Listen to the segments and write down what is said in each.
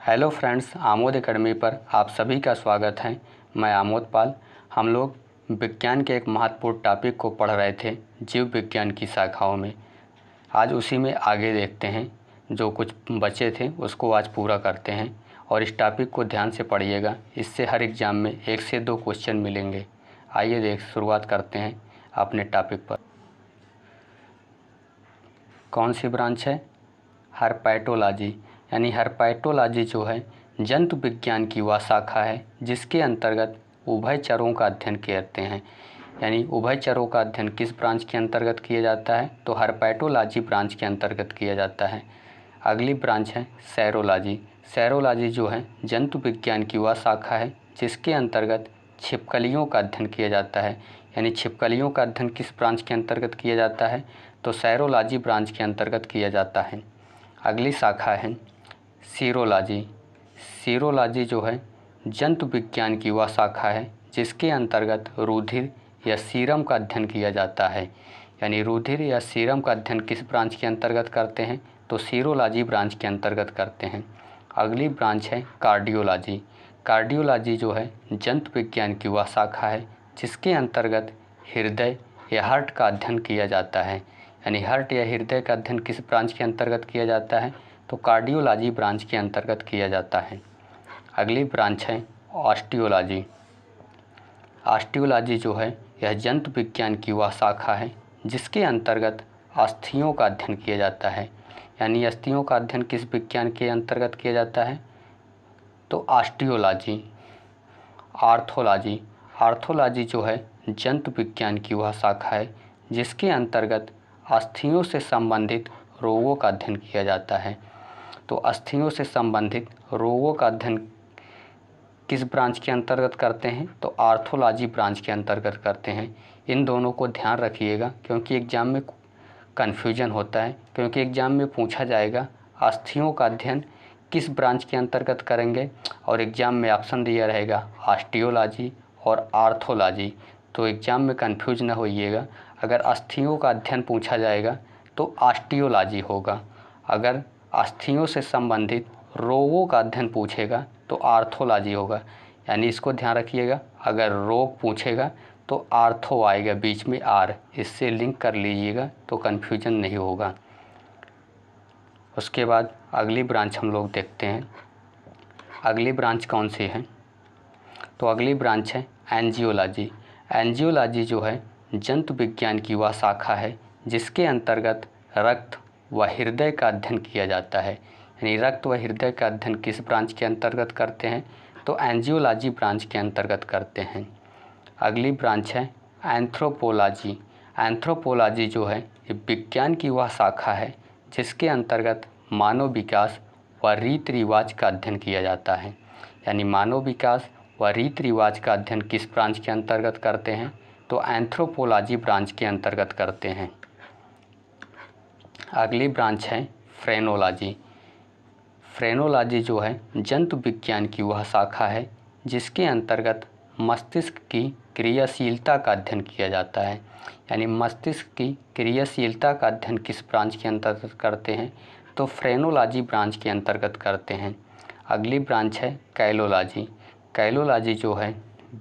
Hello friends, Amod academy पर आप सभी का स्वागत है। मैं आमोद पाल। हम लोग विज्ञान के एक महत्वपूर्ण टॉपिक को पढ़ रहे थे, जीव विज्ञान की शाखाओं में। आज उसी में आगे देखते हैं, जो कुछ बचे थे उसको आज पूरा करते हैं। और इस टॉपिक को ध्यान से पढ़िएगा, इससे हर एग्ज़ाम में 1 से 2 क्वेश्चन मिलेंगे। आइए शुरुआत करते हैं अपने टॉपिक पर। कौन सी ब्रांच है? हर्पैटोलॉजी। यानी हर्पैटोलॉजी जो है जंतु विज्ञान की वह शाखा है जिसके अंतर्गत उभयचरों का अध्ययन करते हैं। यानी उभयचरों का अध्ययन किस ब्रांच के अंतर्गत किया जाता है? तो हर्पैटोलॉजी ब्रांच के अंतर्गत किया जाता है। अगली ब्रांच है सेरोलॉजी। सेरोलॉजी जो है जंतु विज्ञान की वह शाखा है जिसके अंतर्गत छिपकलियों का अध्ययन किया जाता है। यानी छिपकलियों का अध्ययन किस ब्रांच के अंतर्गत किया जाता है? तो सेरोलॉजी ब्रांच के अंतर्गत किया जाता है। अगली शाखा है सीरोलॉजी। सीरोलॉजी जो है जंतु विज्ञान की वह शाखा है जिसके अंतर्गत रुधिर या सीरम का अध्ययन किया जाता है। यानी रुधिर या सीरम का अध्ययन किस ब्रांच के अंतर्गत करते हैं? तो सीरोलॉजी ब्रांच के अंतर्गत करते हैं। अगली ब्रांच है कार्डियोलॉजी। कार्डियोलॉजी जो है जंतु विज्ञान की वह शाखा है जिसके अंतर्गत हृदय या हार्ट का अध्ययन किया जाता है। यानी हार्ट या हृदय का अध्ययन किस ब्रांच के अंतर्गत किया जाता है? तो कार्डियोलॉजी ब्रांच के अंतर्गत किया जाता है। अगली ब्रांच है ऑस्टियोलॉजी। ऑस्टियोलॉजी जो है यह जंतु विज्ञान की वह शाखा है जिसके अंतर्गत अस्थियों का अध्ययन किया जाता है। यानी अस्थियों का अध्ययन किस विज्ञान के अंतर्गत किया जाता है? तो ऑस्टियोलॉजी। आर्थोलॉजी। आर्थोलॉजी जो है जंतु विज्ञान की वह शाखा है जिसके अंतर्गत अस्थियों से संबंधित रोगों का अध्ययन किया जाता है। तो अस्थियों से संबंधित रोगों का अध्ययन किस ब्रांच के अंतर्गत करते हैं? तो आर्थोलॉजी ब्रांच के अंतर्गत करते हैं। इन दोनों को ध्यान रखिएगा क्योंकि एग्ज़ाम में कन्फ्यूजन होता है। क्योंकि एग्ज़ाम में पूछा जाएगा अस्थियों का अध्ययन किस ब्रांच के अंतर्गत करेंगे, और एग्ज़ाम में ऑप्शन दिया रहेगा ऑस्टियोलॉजी और आर्थोलॉजी। तो एग्ज़ाम में कन्फ्यूज न होइएगा। अगर अस्थियों का अध्ययन पूछा जाएगा तो ऑस्टियोलॉजी होगा। अगर अस्थियों से संबंधित रोगों का अध्ययन पूछेगा तो आर्थोलॉजी होगा। यानी इसको ध्यान रखिएगा, अगर रोग पूछेगा तो आर्थो आएगा, बीच में आर, इससे लिंक कर लीजिएगा तो कन्फ्यूजन नहीं होगा। उसके बाद अगली ब्रांच हम लोग देखते हैं। अगली ब्रांच कौन सी है? तो अगली ब्रांच है एंजियोलॉजी। एंजियोलॉजी जो है जंतु विज्ञान की वह शाखा है जिसके अंतर्गत रक्त व हृदय का अध्ययन किया जाता है। यानी रक्त व हृदय का अध्ययन किस ब्रांच के अंतर्गत करते हैं? तो एंजियोलॉजी ब्रांच के अंतर्गत करते हैं। अगली ब्रांच है एंथ्रोपोलॉजी। एंथ्रोपोलॉजी जो है ये विज्ञान की वह शाखा है जिसके अंतर्गत मानव विकास व रीति रिवाज का अध्ययन किया जाता है। यानी मानव विकास व रीति रिवाज का अध्ययन किस ब्रांच के अंतर्गत करते हैं? तो एंथ्रोपोलॉजी ब्रांच के अंतर्गत करते हैं। अगली ब्रांच है फ्रेनोलॉजी। फ्रेनोलॉजी जो है जंतु विज्ञान की वह शाखा है जिसके अंतर्गत मस्तिष्क की क्रियाशीलता का अध्ययन किया जाता है। यानी मस्तिष्क की क्रियाशीलता का अध्ययन किस ब्रांच के अंतर्गत करते हैं? तो फ्रेनोलॉजी ब्रांच के अंतर्गत करते हैं। अगली ब्रांच है कैलोलॉजी। कैलोलॉजी जो है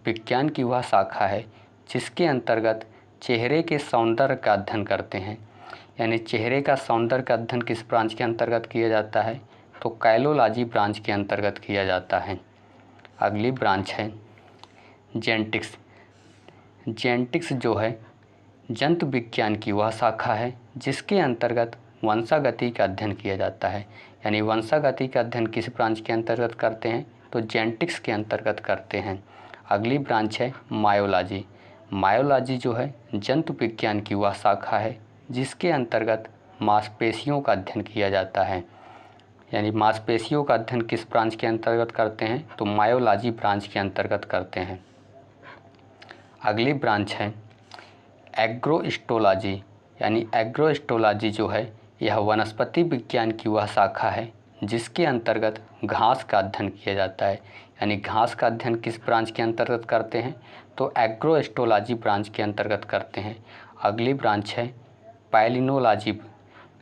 विज्ञान की वह शाखा है जिसके अंतर्गत चेहरे के सौंदर्य का अध्ययन करते हैं। यानी चेहरे का सौंदर्य का अध्ययन किस ब्रांच के अंतर्गत किया जाता है? तो कैलोलॉजी ब्रांच के अंतर्गत किया जाता है। अगली ब्रांच है जेनेटिक्स। जेनेटिक्स जो है जंतु विज्ञान की वह शाखा है जिसके अंतर्गत वंशागति का अध्ययन किया जाता है। यानी वंशागति का अध्ययन किस ब्रांच के अंतर्गत करते हैं? तो जेनेटिक्स के अंतर्गत करते हैं। अगली ब्रांच है मायोलॉजी। मायोलॉजी जो है जंतु विज्ञान की वह शाखा है जिसके अंतर्गत मांसपेशियों का अध्ययन किया जाता है। यानी मांसपेशियों का अध्ययन किस ब्रांच के अंतर्गत करते हैं? तो मायोलॉजी ब्रांच के अंतर्गत करते हैं। अगली ब्रांच है एग्रोस्टोलॉजी। यानी एग्रोस्टोलॉजी जो है यह वनस्पति विज्ञान की वह शाखा है जिसके अंतर्गत घास का अध्ययन किया जाता है। यानी घास का अध्ययन किस ब्रांच के अंतर्गत करते हैं? तो एग्रोस्टोलॉजी ब्रांच के अंतर्गत करते हैं। अगली ब्रांच है पैलिनोलॉजी।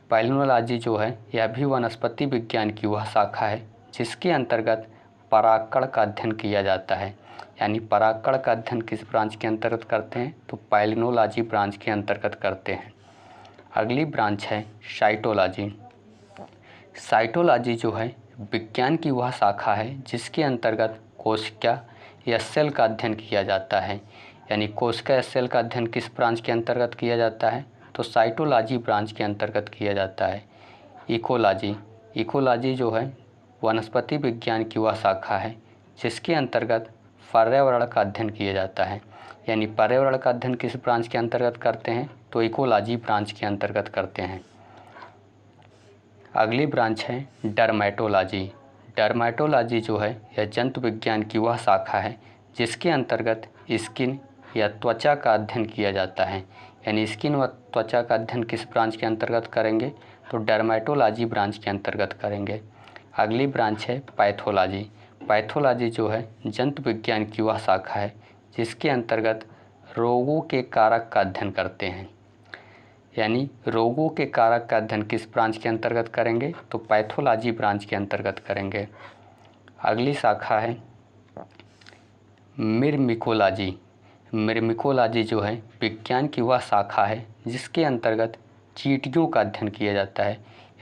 पैलिनोलॉजी जो है यह भी वनस्पति विज्ञान की वह शाखा है जिसके अंतर्गत परागकण का अध्ययन किया जाता है। यानी परागकण का अध्ययन किस ब्रांच के अंतर्गत करते हैं, तो पाइलिनोलॉजी ब्रांच के अंतर्गत करते हैं। अगली ब्रांच है साइटोलॉजी। साइटोलॉजी जो है विज्ञान की वह शाखा है जिसके अंतर्गत कोशिका या सेल का अध्ययन किया जाता है। यानी कोशिका या सेल का अध्ययन किस ब्रांच के अंतर्गत किया जाता है, तो साइटोलॉजी ब्रांच के अंतर्गत किया जाता है। इकोलॉजी। इकोलॉजी जो है वनस्पति विज्ञान की वह शाखा है जिसके अंतर्गत पर्यावरण का अध्ययन किया जाता है। यानी पर्यावरण का अध्ययन किस ब्रांच के अंतर्गत करते हैं, तो इकोलॉजी ब्रांच के अंतर्गत करते हैं। अगली ब्रांच है डर्मेटोलॉजी। डर्मेटोलॉजी जो है यह जंतु विज्ञान की वह शाखा है जिसके अंतर्गत स्किन या त्वचा का अध्ययन किया जाता है। यानी स्किन व त्वचा का अध्ययन किस ब्रांच के अंतर्गत करेंगे, तो डर्मेटोलॉजी ब्रांच के अंतर्गत करेंगे। अगली ब्रांच है पैथोलॉजी। पैथोलॉजी जो है जंतु विज्ञान की वह शाखा है जिसके अंतर्गत रोगों के कारक का अध्ययन करते हैं। यानी रोगों के कारक का अध्ययन किस ब्रांच के अंतर्गत करेंगे, तो पैथोलॉजी ब्रांच के अंतर्गत करेंगे। अगली शाखा है मिरमिकोलॉजी। मिरमिकोलॉजी जो है विज्ञान की वह शाखा है जिसके अंतर्गत चींटियों का अध्ययन किया जाता है।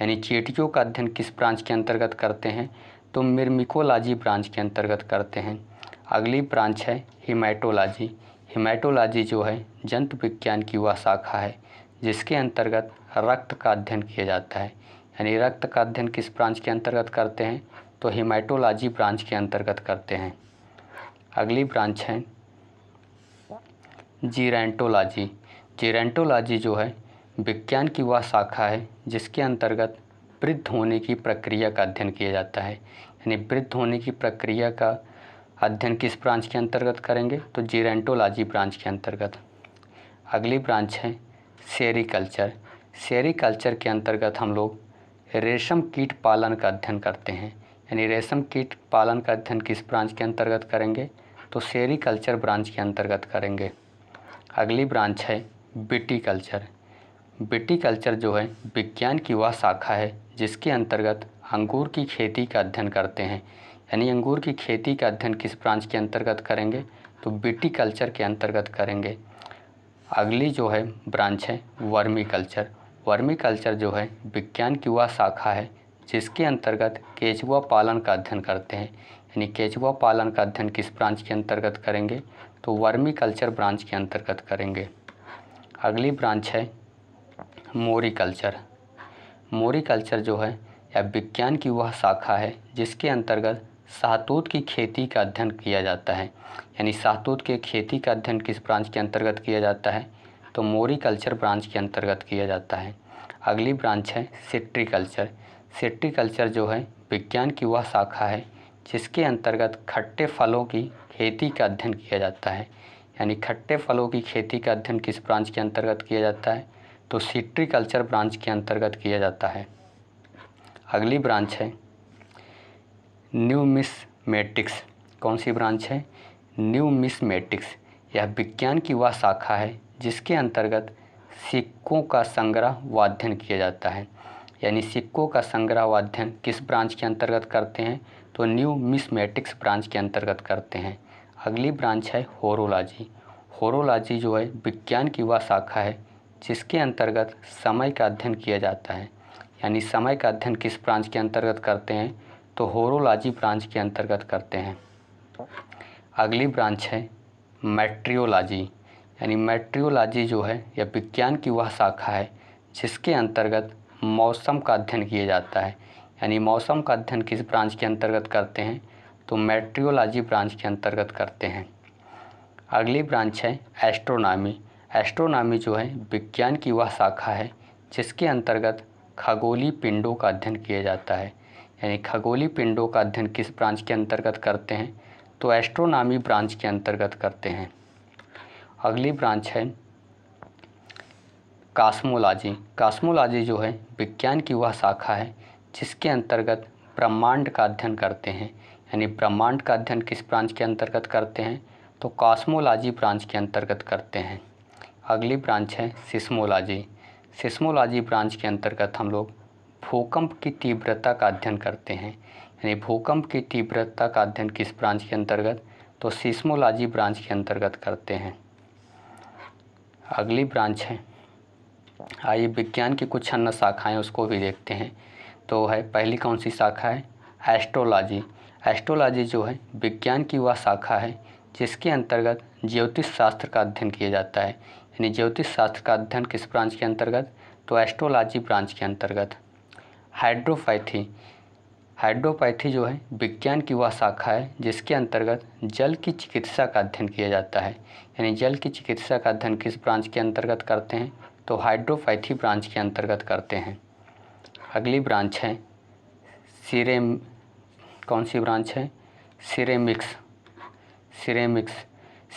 यानी चींटियों का अध्ययन किस ब्रांच के अंतर्गत करते हैं, तो मिरमिकोलॉजी ब्रांच के अंतर्गत करते हैं। अगली ब्रांच है हीमेटोलॉजी। हीमेटोलॉजी जो है जंतु विज्ञान की वह शाखा है जिसके अंतर्गत रक्त का अध्ययन किया जाता है। यानी रक्त का अध्ययन किस ब्रांच के अंतर्गत करते हैं, तो हीमेटोलॉजी ब्रांच के अंतर्गत करते हैं। अगली ब्रांच है जीरैंटोलॉजी। जीरैंटोलॉजी जो है विज्ञान की वह शाखा है जिसके अंतर्गत वृद्ध होने की प्रक्रिया का अध्ययन किया जाता है। यानी वृद्ध होने की प्रक्रिया का अध्ययन किस ब्रांच के अंतर्गत करेंगे, तो जीरैंटोलॉजी ब्रांच के अंतर्गत। अगली ब्रांच है सेरीकल्चर। सेरीकल्चर के अंतर्गत हम लोग रेशम कीट पालन का अध्ययन करते हैं। यानी रेशम कीट पालन का अध्ययन किस ब्रांच के अंतर्गत करेंगे, तो सेरीकल्चर ब्रांच के अंतर्गत करेंगे। अगली ब्रांच है विटीकल्चर। विटीकल्चर जो है विज्ञान की वह शाखा है जिसके अंतर्गत अंगूर की खेती का अध्ययन करते हैं। यानी अंगूर की खेती का अध्ययन किस ब्रांच के अंतर्गत करेंगे, तो विटीकल्चर के अंतर्गत करेंगे। अगली जो है ब्रांच है वर्मीकल्चर। वर्मीकल्चर जो है विज्ञान की वह शाखा है जिसके अंतर्गत केंचुआ पालन का अध्ययन करते हैं। यानी केंचुआ पालन का अध्ययन किस ब्रांच के अंतर्गत करेंगे, तो वर्मीकल्चर ब्रांच के अंतर्गत करेंगे। अगली ब्रांच है मोरिकल्चर। मोरिकल्चर जो है यह विज्ञान की वह शाखा है जिसके अंतर्गत शहतूत की खेती का अध्ययन किया जाता है। यानी शहतूत के खेती का अध्ययन किस ब्रांच के अंतर्गत किया जाता है, तो मोरिकल्चर ब्रांच के अंतर्गत किया जाता है। अगली ब्रांच है सिट्रीकल्चर। सिट्रीकल्चर जो है विज्ञान की वह शाखा है जिसके अंतर्गत खट्टे फलों की खेती का अध्ययन किया जाता है। यानी खट्टे फलों की खेती का अध्ययन किस ब्रांच के अंतर्गत किया जाता है, तो सिट्रीकल्चर ब्रांच के अंतर्गत किया जाता है। अगली ब्रांच है न्यूमिस्मेटिक्स। कौन सी ब्रांच है, न्यूमिस्मेटिक्स। यह विज्ञान की वह शाखा है जिसके अंतर्गत सिक्कों का संग्रह व अध्ययन किया जाता है। यानी सिक्कों का संग्रह व अध्ययन किस ब्रांच के अंतर्गत करते हैं, तो न्यूमिस्मेटिक्स ब्रांच के अंतर्गत करते हैं। अगली ब्रांच है होरोलॉजी। होरोलॉजी जो है विज्ञान की वह शाखा है जिसके अंतर्गत समय का अध्ययन किया जाता है। यानी समय का अध्ययन किस ब्रांच के अंतर्गत करते हैं, तो होरोलॉजी ब्रांच के अंतर्गत करते हैं। अगली ब्रांच है मेट्रियोलॉजी। यानी मेट्रियोलॉजी जो है यह विज्ञान की वह शाखा है जिसके अंतर्गत मौसम का अध्ययन किया जाता है। यानी मौसम का अध्ययन किस ब्रांच के अंतर्गत करते हैं, तो मेट्रियोलॉजी ब्रांच के अंतर्गत करते हैं। अगली ब्रांच है एस्ट्रोनॉमी। एस्ट्रोनॉमी जो है विज्ञान की वह शाखा है जिसके अंतर्गत खगोलीय पिंडों का अध्ययन किया जाता है। यानी खगोलीय पिंडों का अध्ययन किस ब्रांच के अंतर्गत करते हैं, तो एस्ट्रोनॉमी ब्रांच के अंतर्गत करते हैं। अगली ब्रांच है कॉस्मोलॉजी। कॉस्मोलॉजी जो है विज्ञान की वह शाखा है जिसके अंतर्गत ब्रह्मांड का अध्ययन करते हैं। यानी ब्रह्मांड का अध्ययन किस ब्रांच के अंतर्गत करते हैं, तो कॉस्मोलॉजी ब्रांच के अंतर्गत करते हैं। अगली ब्रांच है सिस्मोलॉजी। सिस्मोलॉजी ब्रांच के अंतर्गत हम लोग भूकंप की तीव्रता का अध्ययन करते हैं। यानी भूकंप की तीव्रता का अध्ययन किस ब्रांच के अंतर्गत, तो सीस्मोलॉजी ब्रांच के अंतर्गत करते हैं। अगली ब्रांच है, आइए विज्ञान की कुछ अन्य शाखाएं उसको भी देखते हैं। तो है पहली कौन सी शाखा है, एस्ट्रोलॉजी। एस्ट्रोलॉजी जो है विज्ञान की वह शाखा है जिसके अंतर्गत ज्योतिष शास्त्र का अध्ययन किया जाता है। यानी ज्योतिष शास्त्र का अध्ययन किस ब्रांच के अंतर्गत, तो एस्ट्रोलॉजी ब्रांच के अंतर्गत। हाइड्रोपैथी, हाइड्रोपैथी जो है विज्ञान की वह शाखा है जिसके अंतर्गत जल की चिकित्सा का अध्ययन किया जाता है। यानी जल की चिकित्सा का अध्ययन किस ब्रांच के अंतर्गत करते हैं, तो हाइड्रोपैथी ब्रांच के अंतर्गत करते हैं। अगली ब्रांच है कौन सी ब्रांच है, सिरेमिक्स।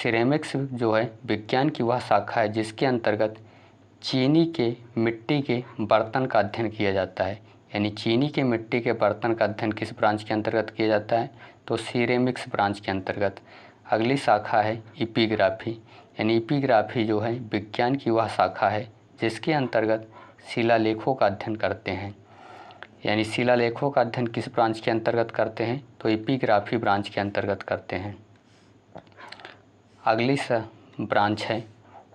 सिरेमिक्स जो है विज्ञान की वह शाखा है जिसके अंतर्गत चीनी के मिट्टी के बर्तन का अध्ययन किया जाता है। यानी चीनी के मिट्टी के बर्तन का अध्ययन किस ब्रांच के अंतर्गत किया जाता है, तो सिरेमिक्स ब्रांच के अंतर्गत। अगली शाखा है इपिग्राफी। यानी इपिग्राफी जो है विज्ञान की वह शाखा है जिसके अंतर्गत शिलालेखों का अध्ययन करते हैं। यानी शिलालेखों का अध्ययन किस ब्रांच के अंतर्गत करते हैं, तो इपिग्राफी ब्रांच के अंतर्गत करते हैं। अगली ब्रांच है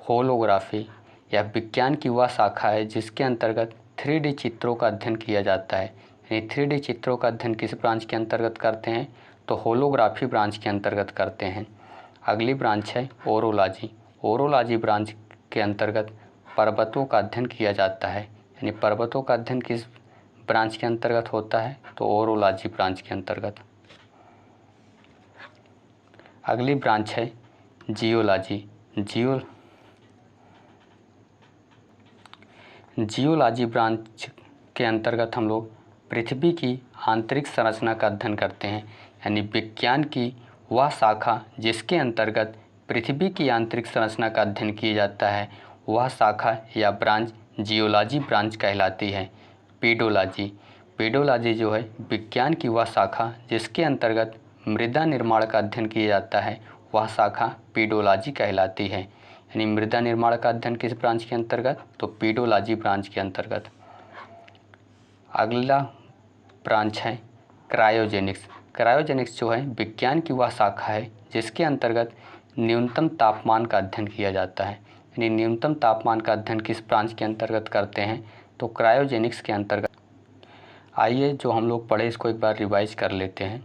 होलोग्राफी। यह विज्ञान की वह शाखा है जिसके अंतर्गत 3D चित्रों का अध्ययन किया जाता है। यानी 3D चित्रों का अध्ययन किस ब्रांच के अंतर्गत करते हैं, तो होलोग्राफी ब्रांच के अंतर्गत करते हैं। अगली ब्रांच है ओरोलॉजी। ओरोलॉजी ब्रांच के अंतर्गत पर्वतों का अध्ययन किया जाता है। यानी पर्वतों का अध्ययन किस ब्रांच के अंतर्गत होता है, तो ओरोलॉजी ब्रांच के अंतर्गत। अगली ब्रांच है जियोलॉजी। जियोलॉजी ब्रांच के अंतर्गत हम लोग पृथ्वी की आंतरिक संरचना का अध्ययन करते हैं। यानी विज्ञान की वह शाखा जिसके अंतर्गत पृथ्वी की आंतरिक संरचना का अध्ययन किया जाता है, वह शाखा या ब्रांच जियोलॉजी ब्रांच कहलाती है। पेडोलॉजी जो है विज्ञान की वह शाखा जिसके अंतर्गत मृदा निर्माण का अध्ययन किया जाता है, वह शाखा पेडोलॉजी कहलाती है। यानी मृदा निर्माण का अध्ययन किस ब्रांच के अंतर्गत, तो पेडोलॉजी ब्रांच के अंतर्गत। अगला ब्रांच है क्रायोजेनिक्स। क्रायोजेनिक्स जो है विज्ञान की वह शाखा है जिसके अंतर्गत न्यूनतम तापमान का अध्ययन किया जाता है। यानी न्यूनतम तापमान का अध्ययन किस ब्रांच के अंतर्गत करते हैं, तो क्रायोजेनिक्स के अंतर्गत। आइए जो हम लोग पढ़े इसको एक बार रिवाइज कर लेते हैं।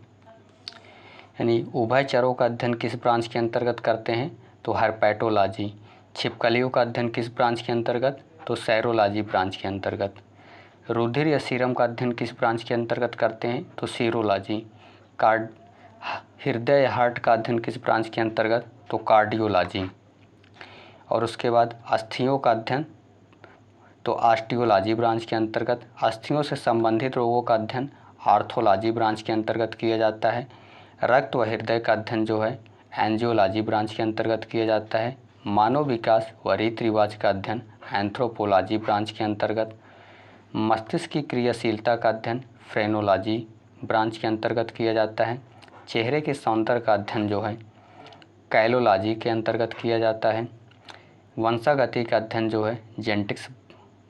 यानी उभयचरों का अध्ययन किस ब्रांच के अंतर्गत करते हैं, तो हर्पेटोलॉजी। छिपकलियों का अध्ययन किस ब्रांच के अंतर्गत, तो सेरोलॉजी ब्रांच के अंतर्गत। रुधिर या सीरम का अध्ययन किस ब्रांच के अंतर्गत करते हैं, तो सीरोलॉजी। हृदय या हार्ट का अध्ययन किस ब्रांच के अंतर्गत, तो कार्डियोलॉजी। और उसके बाद अस्थियों का अध्ययन, तो ऑस्टियोलॉजी ब्रांच के अंतर्गत। अस्थियों से संबंधित रोगों का अध्ययन आर्थोलॉजी ब्रांच के अंतर्गत किया जाता है। रक्त व हृदय का अध्ययन जो है एंजियोलॉजी ब्रांच के अंतर्गत किया जाता है। मानव विकास व रीति रिवाज का अध्ययन एंथ्रोपोलॉजी ब्रांच के अंतर्गत। मस्तिष्क की क्रियाशीलता का अध्ययन फ्रेनोलॉजी ब्रांच के अंतर्गत किया जाता है। चेहरे के सौंदर्य का अध्ययन जो है कैलोलॉजी के अंतर्गत किया जाता है। वंशागति का अध्ययन जो है जेनेटिक्स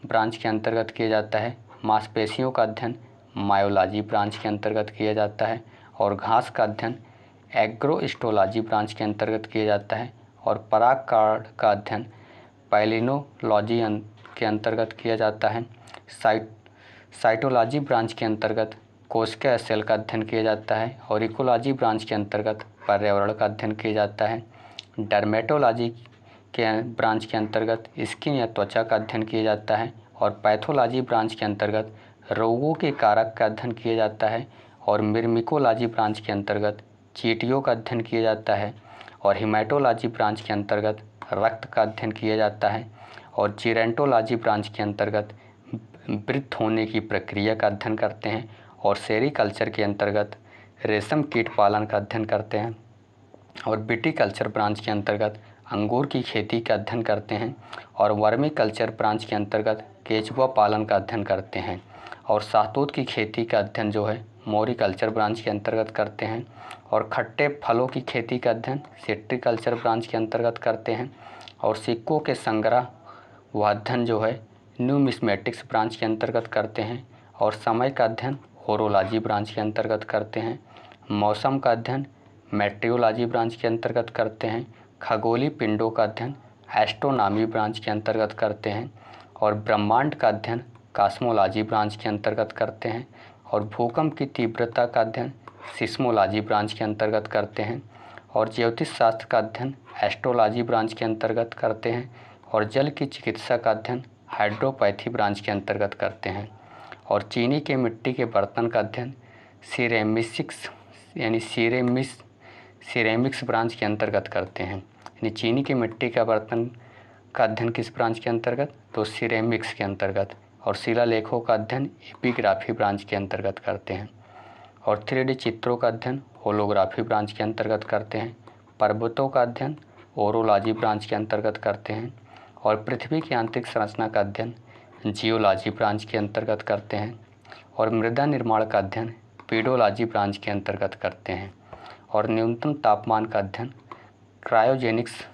ब्रांच के अंतर्गत किया जाता है। मांसपेशियों का अध्ययन मायोलॉजी ब्रांच के अंतर्गत किया जाता है। और घास का अध्ययन एग्रोस्टोलॉजी ब्रांच के अंतर्गत किया जाता है। और परागकण का अध्ययन पैलिनोलॉजी के अंतर्गत किया जाता है। साइटोलॉजी ब्रांच के अंतर्गत कोशिका सेल का अध्ययन किया जाता है। और इकोलॉजी ब्रांच के अंतर्गत पर्यावरण का अध्ययन किया जाता है। डर्मेटोलॉजी के ब्रांच के अंतर्गत स्किन या त्वचा का अध्ययन किया जाता है। और पैथोलॉजी ब्रांच के अंतर्गत रोगों के कारक का अध्ययन किया जाता है। और मिर्मिकोलॉजी ब्रांच के अंतर्गत चींटियों का अध्ययन किया जाता है। और हिमेटोलॉजी ब्रांच के अंतर्गत रक्त का अध्ययन किया जाता है। और जीरेंटोलॉजी ब्रांच के अंतर्गत वृद्ध होने की प्रक्रिया का अध्ययन करते हैं। और सेरीकल्चर के अंतर्गत रेशम कीट पालन का अध्ययन करते हैं। और विटीकल्चर ब्रांच के अंतर्गत अंगूर की खेती का अध्ययन करते हैं। और वर्मी कल्चर ब्रांच के अंतर्गत केचुआ पालन का अध्ययन करते हैं। और शहतूत की खेती का अध्ययन जो है मोरिकल्चर ब्रांच के अंतर्गत करते हैं। और खट्टे फलों की खेती का अध्ययन सिट्रिकल्चर ब्रांच के अंतर्गत करते हैं। और सिक्कों के संग्रह व अध्ययन जो है न्यूमिस्मेटिक्स ब्रांच के अंतर्गत करते हैं। और समय का अध्ययन ओरोलॉजी ब्रांच के अंतर्गत करते हैं। मौसम का अध्ययन मेट्रियोलॉजी ब्रांच के अंतर्गत करते हैं। खगोलीय पिंडों का अध्ययन एस्ट्रोनॉमी ब्रांच के अंतर्गत करते हैं। और ब्रह्मांड का अध्ययन कॉस्मोलॉजी ब्रांच के अंतर्गत करते हैं। और भूकंप की तीव्रता का अध्ययन सिस्मोलॉजी ब्रांच के अंतर्गत करते हैं। और ज्योतिष शास्त्र का अध्ययन एस्ट्रोलॉजी ब्रांच के अंतर्गत करते हैं। और जल की चिकित्सा का अध्ययन हाइड्रोपैथी ब्रांच के अंतर्गत करते हैं। और चीनी के मिट्टी के बर्तन का अध्ययन सिरेमिक्स ब्रांच के अंतर्गत करते हैं। यानी चीनी की मिट्टी का बर्तन का अध्ययन किस ब्रांच के अंतर्गत, तो सिरेमिक्स के अंतर्गत। और शिलालेखों का अध्ययन एपिग्राफी ब्रांच के अंतर्गत करते हैं। और 3D चित्रों का अध्ययन होलोग्राफी ब्रांच के अंतर्गत करते हैं। पर्वतों का अध्ययन ओरोलॉजी ब्रांच के अंतर्गत करते हैं। और पृथ्वी की आंतरिक संरचना का अध्ययन जियोलॉजी ब्रांच के अंतर्गत करते हैं। और मृदा निर्माण का अध्ययन पीडोलॉजी ब्रांच के अंतर्गत करते हैं। और न्यूनतम तापमान का अध्ययन क्रायोजेनिक्स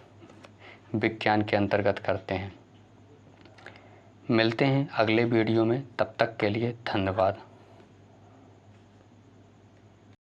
विज्ञान के अंतर्गत करते हैं। मिलते हैं अगले वीडियो में, तब तक के लिए धन्यवाद।